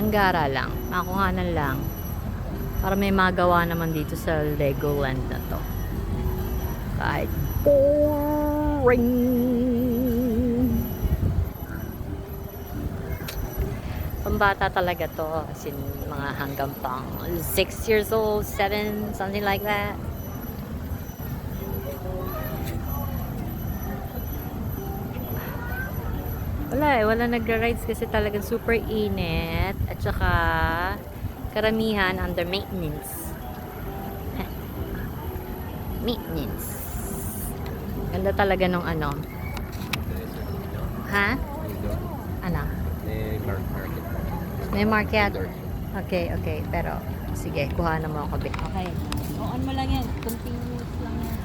Ang gara lang. Makuhanan lang. Para may magawa naman dito sa Legoland na to. Kahit boring. Pambata talaga to. As in, mga hanggang pang 6 years old, 7, something like that. Wala nagra-rides kasi talagang super init at saka karamihan under maintenance. Maintenance. Ganda talaga nung ano. Ha? Ano? May market. Okay. Pero, sige, kuha na mo ako. Okay. On mo lang yan. Continuous lang yan.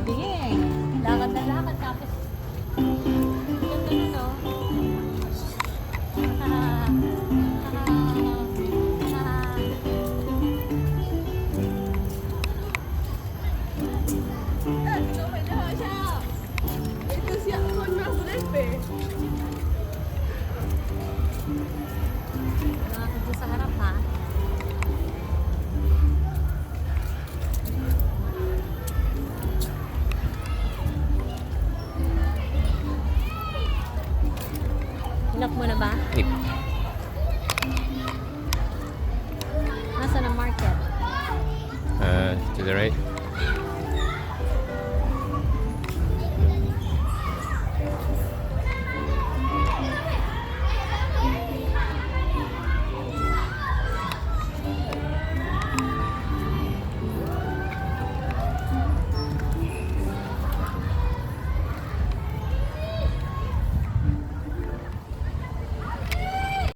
Bigay. Lakad na lakad tapos ganda no. Lakad sa harap ha. Hinap mo na ba? Yep. Nasaan ang market? To the right.